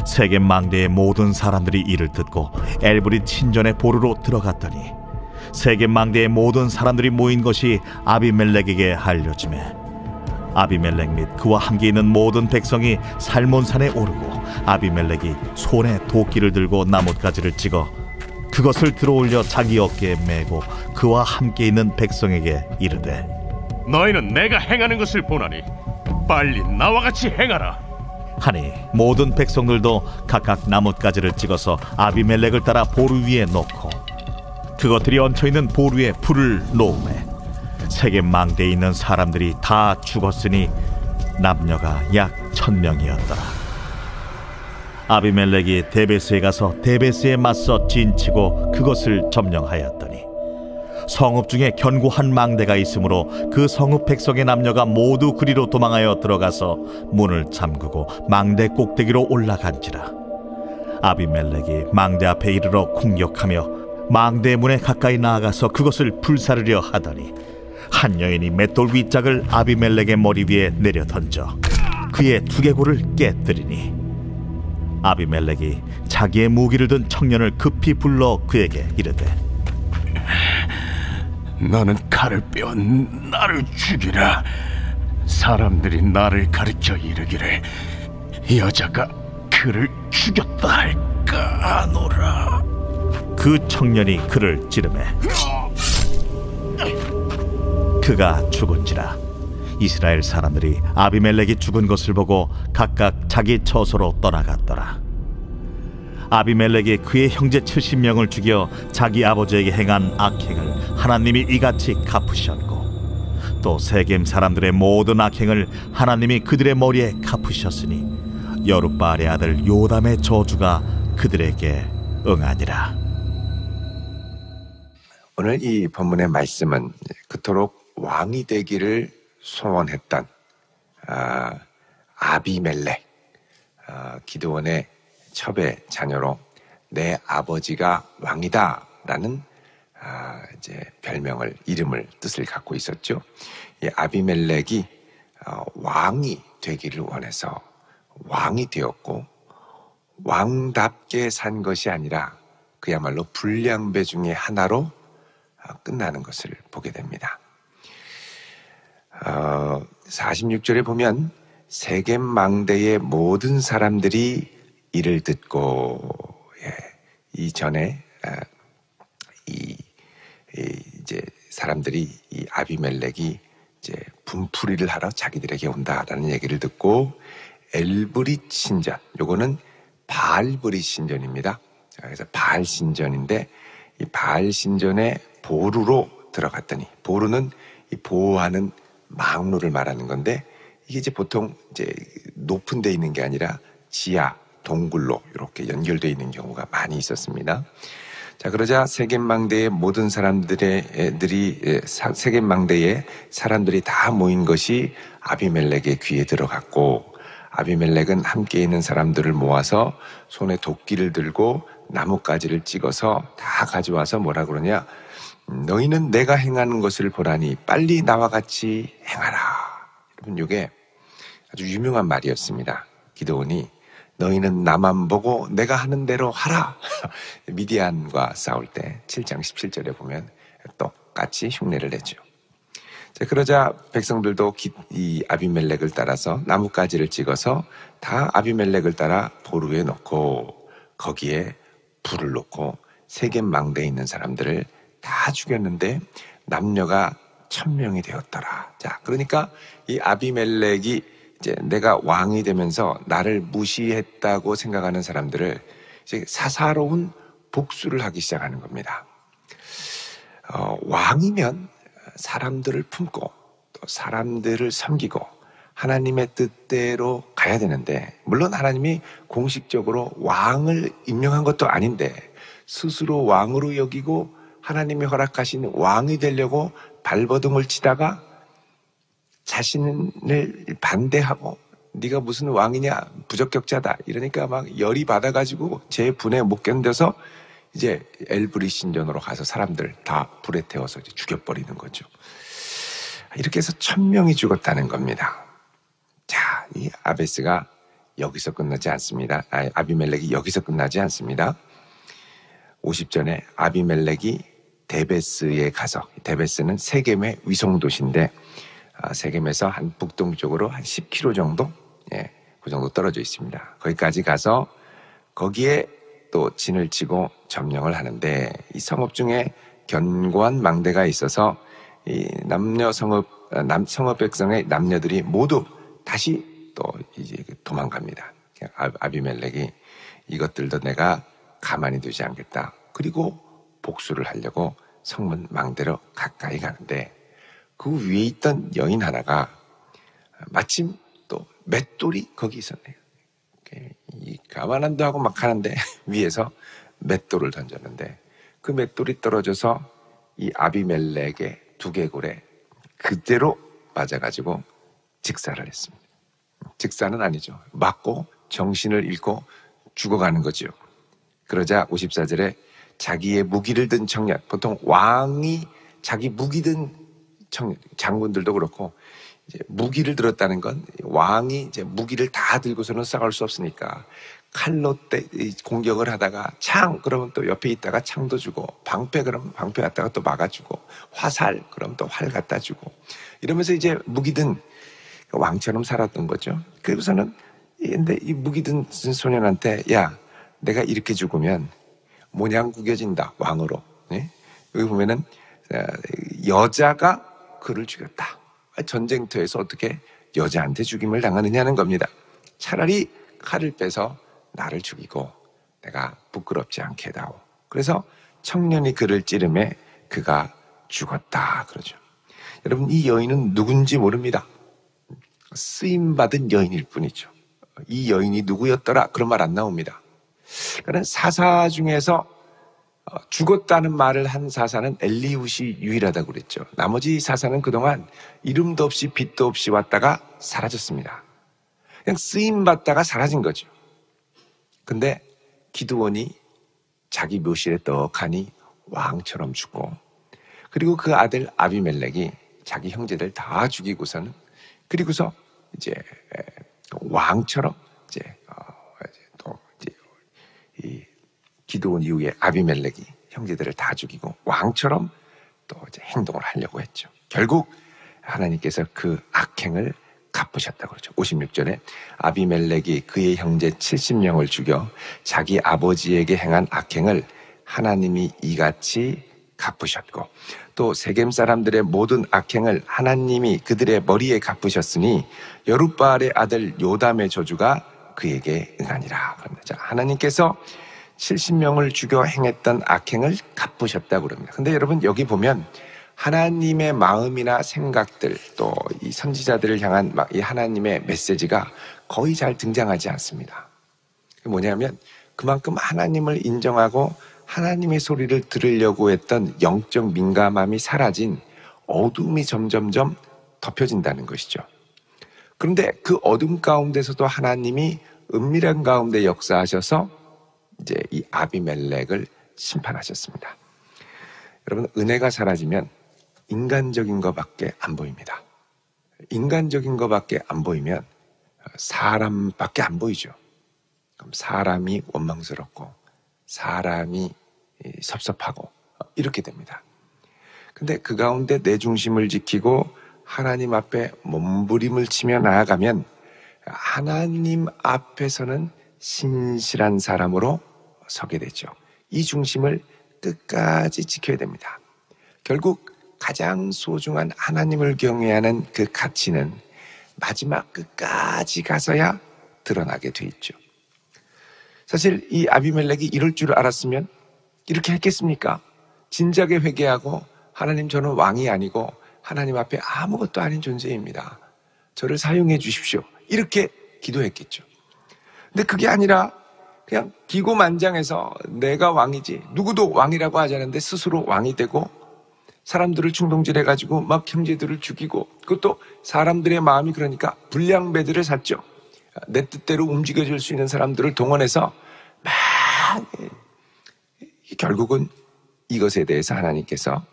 세겜 망대의 모든 사람들이 이를 듣고 엘브릿 신전의 보루로 들어갔더니 세겜 망대의 모든 사람들이 모인 것이 아비멜렉에게 알려지매 아비멜렉 및 그와 함께 있는 모든 백성이 살몬산에 오르고 아비멜렉이 손에 도끼를 들고 나뭇가지를 찍어 그것을 들어올려 자기 어깨에 메고 그와 함께 있는 백성에게 이르되 너희는 내가 행하는 것을 보나니 빨리 나와 같이 행하라 하니 모든 백성들도 각각 나뭇가지를 찍어서 아비멜렉을 따라 보루 위에 놓고 그것들이 얹혀있는 보루에 불을 놓으매 세겜 망대에 있는 사람들이 다 죽었으니 남녀가 약 1000명이었더라. 아비멜렉이 데베스에 가서 데베스에 맞서 진치고 그것을 점령하였더니 성읍 중에 견고한 망대가 있으므로 그 성읍 백성의 남녀가 모두 그리로 도망하여 들어가서 문을 잠그고 망대 꼭대기로 올라간지라. 아비멜렉이 망대 앞에 이르러 공격하며 망대 문에 가까이 나아가서 그것을 불사르려 하더니 한 여인이 맷돌 윗짝을 아비멜렉의 머리 위에 내려 던져 그의 두개골을 깨뜨리니 아비멜렉이 자기의 무기를 든 청년을 급히 불러 그에게 이르되 너는 칼을 빼어 나를 죽이라. 사람들이 나를 가르쳐 이르기를 여자가 그를 죽였다 할까 하노라. 그 청년이 그를 찌르매 그가 죽은지라. 이스라엘 사람들이 아비멜렉이 죽은 것을 보고 각각 자기 처소로 떠나갔더라. 아비멜렉이 그의 형제 70명을 죽여 자기 아버지에게 행한 악행을 하나님이 이같이 갚으셨고 또 세겜 사람들의 모든 악행을 하나님이 그들의 머리에 갚으셨으니 여룻바알의 아들 요담의 저주가 그들에게 응하니라. 오늘 이 본문의 말씀은 그토록 왕이 되기를 소원했던 아비멜렉, 기드온의 첩의 자녀로 내 아버지가 왕이다라는 이제 별명을, 이름을, 뜻을 갖고 있었죠. 이 아비멜렉이 왕이 되기를 원해서 왕이 되었고, 왕답게 산 것이 아니라 그야말로 불량배 중의 하나로 끝나는 것을 보게 됩니다. 46절에 보면 세겜 망대의 모든 사람들이 이를 듣고, 이전에 이제 사람들이 이 아비멜렉이 이제 분풀이를 하러 자기들에게 온다라는 얘기를 듣고 엘브릿 신전, 요거는 바알브릿 신전입니다. 그래서 바알 신전인데 이 바알 신전의 보루로 들어갔더니, 보루는 이 보호하는 망루를 말하는 건데 이게 이제 보통 이제 높은 데 있는 게 아니라 지하 동굴로 이렇게 연결되어 있는 경우가 많이 있었습니다. 자, 그러자 세겜망대의 모든 세겜망대에 사람들이 다 모인 것이 아비멜렉의 귀에 들어갔고, 아비멜렉은 함께 있는 사람들을 모아서 손에 도끼를 들고 나뭇가지를 찍어서 다 가져와서 뭐라 그러냐, 너희는 내가 행하는 것을 보라니 빨리 나와 같이 행하라. 여러분, 이게 아주 유명한 말이었습니다. 기드온이 너희는 나만 보고 내가 하는 대로 하라. 미디안과 싸울 때 7장 17절에 보면 똑같이 흉내를 내죠. 자, 그러자 백성들도 이 아비멜렉을 따라서 나뭇가지를 찍어서 다 아비멜렉을 따라 보루에 놓고 거기에 불을 놓고 세겜 망대에 있는 사람들을 다 죽였는데 남녀가 1000명이 되었더라. 자, 그러니까 이 아비멜렉이 이제 내가 왕이 되면서 나를 무시했다고 생각하는 사람들을 이제 사사로운 복수를 하기 시작하는 겁니다. 왕이면 사람들을 품고 또 사람들을 섬기고 하나님의 뜻대로 가야 되는데, 물론 하나님이 공식적으로 왕을 임명한 것도 아닌데 스스로 왕으로 여기고 하나님이 허락하신 왕이 되려고 발버둥을 치다가 자신을 반대하고 네가 무슨 왕이냐, 부적격자다 이러니까 막 열이 받아가지고 제 분에 못 견뎌서 이제 엘브릿 신전으로 가서 사람들 다 불에 태워서 이제 죽여버리는 거죠. 이렇게 해서 1000명이 죽었다는 겁니다. 자, 이 아베스가 여기서 끝나지 않습니다. 아비멜렉이 여기서 끝나지 않습니다. 50전에 아비멜렉이 데베스에 가서, 데베스는 세겜의 위성도시인데 세겜에서 한 북동쪽으로 한 10km 정도, 그 정도 떨어져 있습니다. 거기까지 가서 거기에 또 진을 치고 점령을 하는데, 이 성읍 중에 견고한 망대가 있어서 이 성읍 백성의 남녀들이 모두 다시 또 이제 도망갑니다. 아비멜렉이 이것들도 내가 가만히 두지 않겠다. 그리고 복수를 하려고 성문 망대로 가까이 가는데, 그 위에 있던 여인 하나가 마침 또 맷돌이 거기 있었네요. 가만한다 하고 막 하는데 위에서 맷돌을 던졌는데, 그 맷돌이 떨어져서 이 아비멜렉의 두개골에 그대로 맞아가지고 직사를 했습니다. 직사는 아니죠. 맞고 정신을 잃고 죽어가는 거죠. 그러자 54절에 자기의 무기를 든 청년, 보통 왕이 자기 무기 든 청년, 장군들도 그렇고, 이제 무기를 들었다는 건 왕이 이제 무기를 다 들고서는 싸울 수 없으니까 칼로 공격을 하다가 창 그러면 또 옆에 있다가 창도 주고, 방패 그러면 방패 갖다가 또 막아주고, 화살 그러면 또 활 갖다 주고, 이러면서 이제 무기 든 왕처럼 살았던 거죠. 그래서는 근데 이 무기 든 소년한테, 야, 내가 이렇게 죽으면 모냥 구겨진다, 왕으로. 여기 보면은 여자가 그를 죽였다. 전쟁터에서 어떻게 여자한테 죽임을 당하느냐는 겁니다. 차라리 칼을 빼서 나를 죽이고 내가 부끄럽지 않게 해다오. 그래서 청년이 그를 찌르매 그가 죽었다 그러죠. 여러분, 이 여인은 누군지 모릅니다. 쓰임받은 여인일 뿐이죠. 이 여인이 누구였더라 그런 말 안 나옵니다. 그러니까 사사 중에서 죽었다는 말을 한 사사는 엘리훗이 유일하다고 그랬죠. 나머지 사사는 그동안 이름도 없이 빛도 없이 왔다가 사라졌습니다. 그냥 쓰임받다가 사라진 거죠. 근데 기드온이 자기 묘실에 떡하니 왕처럼 죽고, 그리고 그 아들 아비멜렉이 자기 형제들 다 죽이고서는, 그리고서 이제 왕처럼 이 기드온 이후에 아비멜렉이 형제들을 다 죽이고 왕처럼 또 이제 행동을 하려고 했죠. 결국 하나님께서 그 악행을 갚으셨다고 그러죠. 56절에 아비멜렉이 그의 형제 70명을 죽여 자기 아버지에게 행한 악행을 하나님이 이같이 갚으셨고, 또 세겜 사람들의 모든 악행을 하나님이 그들의 머리에 갚으셨으니 여룻바알의 아들 요담의 저주가 그에게 응하니라. 자, 하나님께서 70명을 죽여 행했던 악행을 갚으셨다고 그럽니다. 근데 여러분, 여기 보면 하나님의 마음이나 생각들, 또 이 선지자들을 향한 이 하나님의 메시지가 거의 잘 등장하지 않습니다. 뭐냐면 그만큼 하나님을 인정하고 하나님의 소리를 들으려고 했던 영적 민감함이 사라진 어둠이 점점점 덮여진다는 것이죠. 그런데 그 어둠 가운데서도 하나님이 은밀한 가운데 역사하셔서 이제 이 아비멜렉을 심판하셨습니다. 여러분, 은혜가 사라지면 인간적인 것밖에 안 보입니다. 인간적인 것밖에 안 보이면 사람밖에 안 보이죠. 그럼 사람이 원망스럽고 사람이 섭섭하고 이렇게 됩니다. 근데 그 가운데 내 중심을 지키고 하나님 앞에 몸부림을 치며 나아가면 하나님 앞에서는 신실한 사람으로 서게 되죠. 이 중심을 끝까지 지켜야 됩니다. 결국 가장 소중한 하나님을 경외하는 그 가치는 마지막 끝까지 가서야 드러나게 돼 있죠. 사실 이 아비멜렉이 이럴 줄 알았으면 이렇게 했겠습니까? 진작에 회개하고 하나님, 저는 왕이 아니고 하나님 앞에 아무것도 아닌 존재입니다. 저를 사용해 주십시오. 이렇게 기도했겠죠. 근데 그게 아니라 그냥 기고만장해서 내가 왕이지, 누구도 왕이라고 하지 않는데 스스로 왕이 되고 사람들을 충동질해가지고 막 형제들을 죽이고, 그것도 사람들의 마음이 그러니까 불량배들을 샀죠. 내 뜻대로 움직여질 수 있는 사람들을 동원해서 막 결국은 이것에 대해서 하나님께서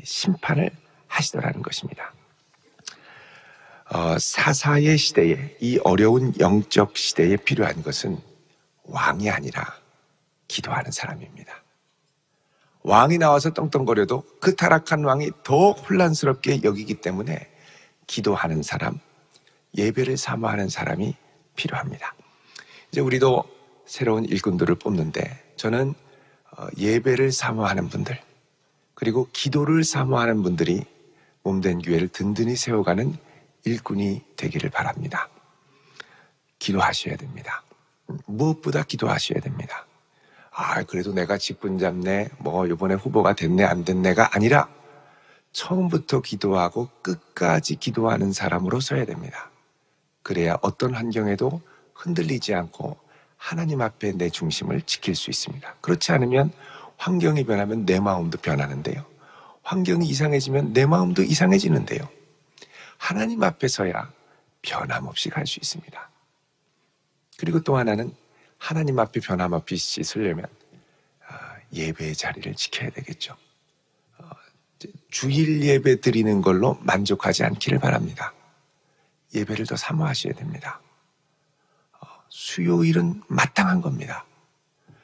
심판을 하시더라는 것입니다. 사사의 시대에, 이 어려운 영적 시대에 필요한 것은 왕이 아니라 기도하는 사람입니다. 왕이 나와서 떵떵거려도 그 타락한 왕이 더 혼란스럽게 여기기 때문에 기도하는 사람, 예배를 사모하는 사람이 필요합니다. 이제 우리도 새로운 일꾼들을 뽑는데, 저는 예배를 사모하는 분들, 그리고 기도를 사모하는 분들이 몸된 교회를 든든히 세워가는 일꾼이 되기를 바랍니다. 기도하셔야 됩니다. 무엇보다 기도하셔야 됩니다. 그래도 내가 직분 잡네, 이번에 후보가 됐네 안 됐네가 아니라 처음부터 기도하고 끝까지 기도하는 사람으로 서야 됩니다. 그래야 어떤 환경에도 흔들리지 않고 하나님 앞에 내 중심을 지킬 수 있습니다. 그렇지 않으면 환경이 변하면 내 마음도 변하는데요, 환경이 이상해지면 내 마음도 이상해지는데요, 하나님 앞에 서야 변함없이 갈 수 있습니다. 그리고 또 하나는 하나님 앞에 변함없이 서려면 예배의 자리를 지켜야 되겠죠. 주일 예배 드리는 걸로 만족하지 않기를 바랍니다. 예배를 더 사모하셔야 됩니다. 수요일은 마땅한 겁니다.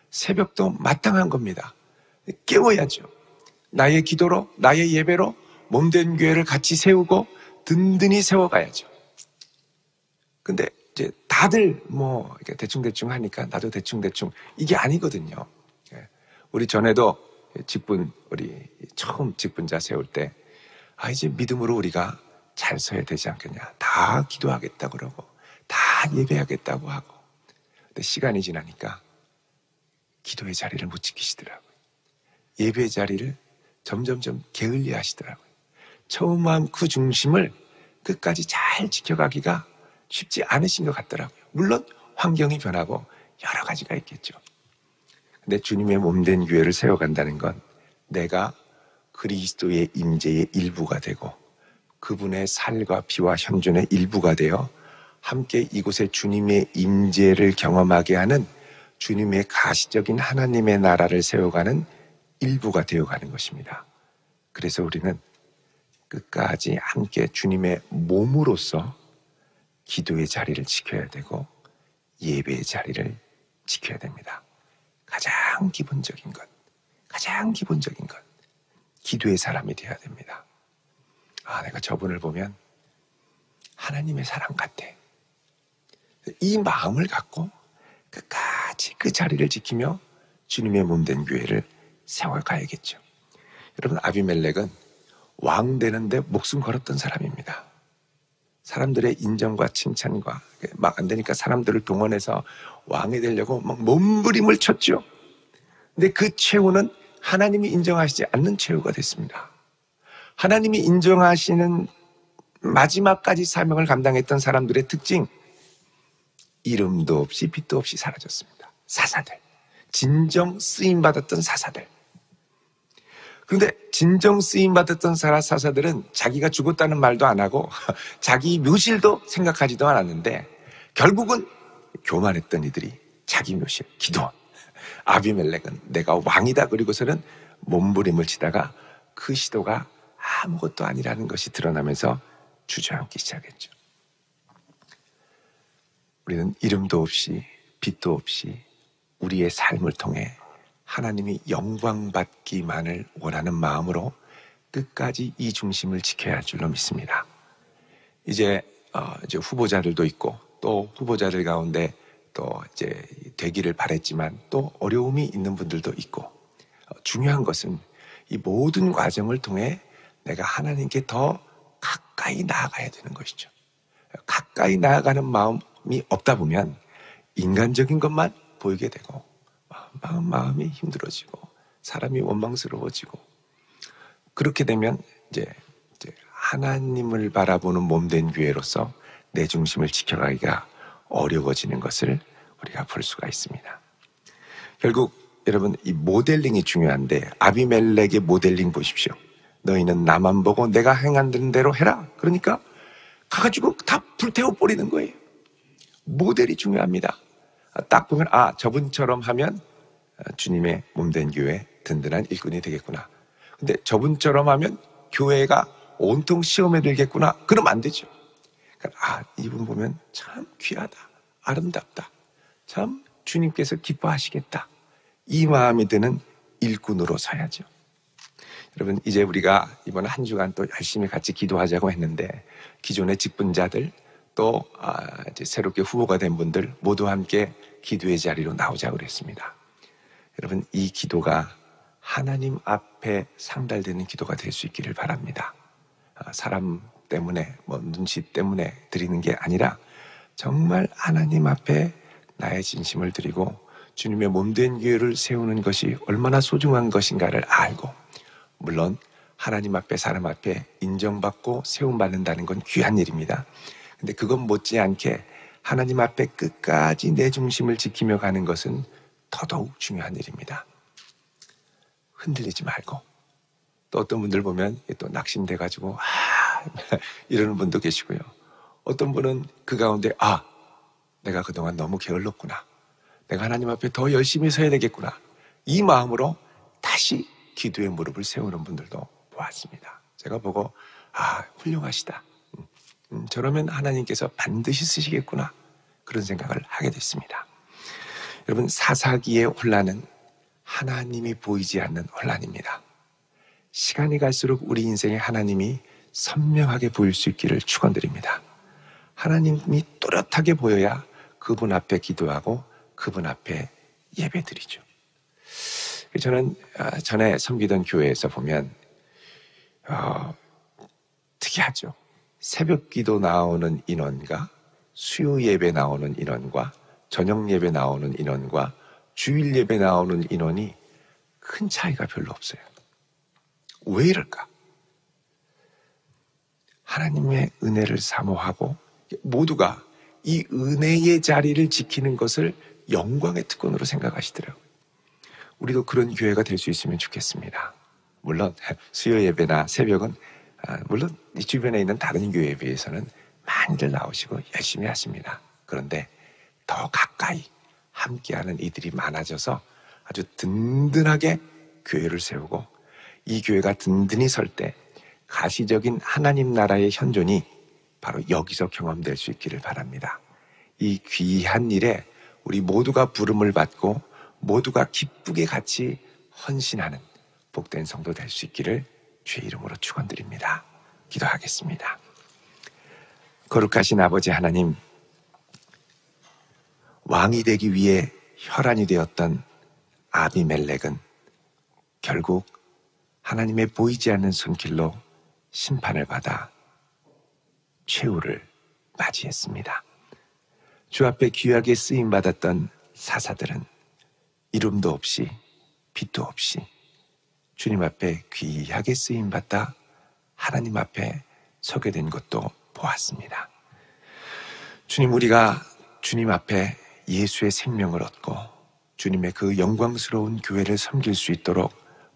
새벽도 마땅한 겁니다. 깨워야죠. 나의 기도로, 나의 예배로 몸된 교회를 같이 세우고 든든히 세워가야죠. 근데 이제 다들 대충대충 하니까 나도 대충대충, 이게 아니거든요. 우리 전에도 우리 처음 직분자 세울 때 이제 믿음으로 우리가 잘 서야 되지 않겠냐, 다 기도하겠다 그러고 다 예배하겠다고 하고, 근데 시간이 지나니까 기도의 자리를 못 지키시더라고요. 예배의 자리를 점점점 게을리 하시더라고요. 처음 마음 그 중심을 끝까지 잘 지켜가기가 쉽지 않으신 것 같더라고요. 물론 환경이 변하고 여러 가지가 있겠죠. 근데 주님의 몸된 교회를 세워간다는 건 내가 그리스도의 임재의 일부가 되고 그분의 살과 피와 현존의 일부가 되어 함께 이곳에 주님의 임재를 경험하게 하는 주님의 가시적인 하나님의 나라를 세워가는 일부가 되어가는 것입니다. 그래서 우리는 끝까지 함께 주님의 몸으로서 기도의 자리를 지켜야 되고 예배의 자리를 지켜야 됩니다. 가장 기본적인 것, 기도의 사람이 되어야 됩니다. 내가 저분을 보면 하나님의 사람 같아. 이 마음을 갖고 끝까지 그 자리를 지키며 주님의 몸된 교회를 세워가야겠죠. 여러분, 아비멜렉은 왕 되는데 목숨 걸었던 사람입니다. 사람들의 인정과 칭찬과 막 안 되니까 사람들을 동원해서 왕이 되려고 막 몸부림을 쳤죠. 근데 그 최후는 하나님이 인정하시지 않는 최후가 됐습니다. 하나님이 인정하시는 마지막까지 사명을 감당했던 사람들의 특징, 이름도 없이 빛도 없이 사라졌습니다. 사사들, 진정 쓰임받았던 사사들. 그런데 진정 쓰임받았던 사사들은 자기가 죽었다는 말도 안 하고 자기 묘실도 생각하지도 않았는데 결국은 교만했던 이들이 자기 묘실, 기도원. 아비멜렉은 내가 왕이다 그리고서는 몸부림을 치다가 그 시도가 아무것도 아니라는 것이 드러나면서 주저앉기 시작했죠. 우리는 이름도 없이 빛도 없이 우리의 삶을 통해 하나님이 영광받기만을 원하는 마음으로 끝까지 이 중심을 지켜야 할 줄로 믿습니다. 이제 후보자들도 있고 또 후보자들 가운데 또 이제 되기를 바랬지만 또 어려움이 있는 분들도 있고, 중요한 것은 이 모든 과정을 통해 내가 하나님께 더 가까이 나아가야 되는 것이죠. 가까이 나아가는 마음이 없다 보면 인간적인 것만 보이게 되고 마음이 힘들어지고 사람이 원망스러워지고, 그렇게 되면 이제 하나님을 바라보는 몸된 교회로서 내 중심을 지켜가기가 어려워지는 것을 우리가 볼 수가 있습니다. 결국 여러분, 이 모델링이 중요한데 아비멜렉의 모델링 보십시오. 너희는 나만 보고 내가 행하는 대로 해라. 그러니까 가가지고 다 불태워버리는 거예요. 모델이 중요합니다. 딱 보면 저분처럼 하면 주님의 몸된 교회 든든한 일꾼이 되겠구나. 근데 저분처럼 하면 교회가 온통 시험에 들겠구나. 그러면 안 되죠. 그러니까 이분 보면 참 귀하다, 아름답다, 참 주님께서 기뻐하시겠다, 이 마음이 드는 일꾼으로 서야죠. 여러분, 이제 우리가 이번 한 주간 또 열심히 같이 기도하자고 했는데, 기존의 직분자들 또 이제 새롭게 후보가 된 분들 모두 함께 기도의 자리로 나오자고 그랬습니다. 여러분, 이 기도가 하나님 앞에 상달되는 기도가 될 수 있기를 바랍니다. 사람 때문에 눈치 때문에 드리는 게 아니라 정말 하나님 앞에 나의 진심을 드리고 주님의 몸된 교회를 세우는 것이 얼마나 소중한 것인가를 알고, 물론 하나님 앞에 사람 앞에 인정받고 세움받는다는 건 귀한 일입니다. 근데 그건 못지않게 하나님 앞에 끝까지 내 중심을 지키며 가는 것은 더더욱 중요한 일입니다. 흔들리지 말고, 또 어떤 분들 보면 또 낙심돼가지고 이러는 분도 계시고요. 어떤 분은 그 가운데 내가 그동안 너무 게을렀구나, 내가 하나님 앞에 더 열심히 서야 되겠구나, 이 마음으로 다시 기도의 무릎을 세우는 분들도 보았습니다. 제가 보고 훌륭하시다, 저러면 하나님께서 반드시 쓰시겠구나, 그런 생각을 하게 됐습니다. 여러분, 사사기의 혼란은 하나님이 보이지 않는 혼란입니다. 시간이 갈수록 우리 인생에 하나님이 선명하게 보일 수 있기를 축원드립니다. 하나님이 또렷하게 보여야 그분 앞에 기도하고 그분 앞에 예배드리죠. 저는 전에 섬기던 교회에서 보면 특이하죠. 새벽 기도 나오는 인원과 수요 예배 나오는 인원과 저녁 예배 나오는 인원과 주일 예배 나오는 인원이 큰 차이가 별로 없어요. 왜 이럴까? 하나님의 은혜를 사모하고 모두가 이 은혜의 자리를 지키는 것을 영광의 특권으로 생각하시더라고요. 우리도 그런 교회가 될 수 있으면 좋겠습니다. 물론 수요 예배나 새벽은 물론 이 주변에 있는 다른 교회에 비해서는 많이들 나오시고 열심히 하십니다. 그런데 더 가까이 함께하는 이들이 많아져서 아주 든든하게 교회를 세우고, 이 교회가 든든히 설 때 가시적인 하나님 나라의 현존이 바로 여기서 경험될 수 있기를 바랍니다. 이 귀한 일에 우리 모두가 부름을 받고 모두가 기쁘게 같이 헌신하는 복된 성도 될 수 있기를 주의 이름으로 축원드립니다. 기도하겠습니다. 거룩하신 아버지 하나님, 왕이 되기 위해 혈안이 되었던 아비멜렉은 결국 하나님의 보이지 않는 손길로 심판을 받아 최후를 맞이했습니다. 주 앞에 귀하게 쓰임받았던 사사들은 이름도 없이 빛도 없이 주님 앞에 귀하게 쓰임받다 하나님 앞에 서게 된 것도 보았습니다. 주님, 우리가 주님 앞에 예수의 생명을 얻고 주님의 그 영광스러운 교회를 섬길 수 있도록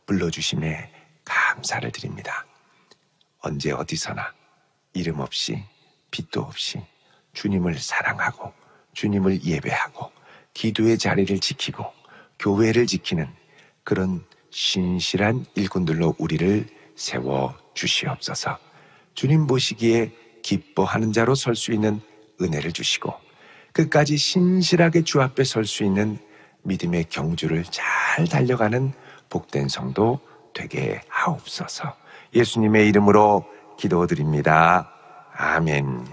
불러주심에 감사를 드립니다. 언제 어디서나 이름 없이 빛도 없이 주님을 사랑하고 주님을 예배하고 기도의 자리를 지키고 교회를 지키는 그런 신실한 일꾼들로 우리를 세워 주시옵소서. 주님 보시기에 기뻐하는 자로 설 수 있는 은혜를 주시고 끝까지 신실하게 주 앞에 설 수 있는 믿음의 경주를 잘 달려가는 복된 성도 되게 하옵소서. 예수님의 이름으로 기도드립니다. 아멘.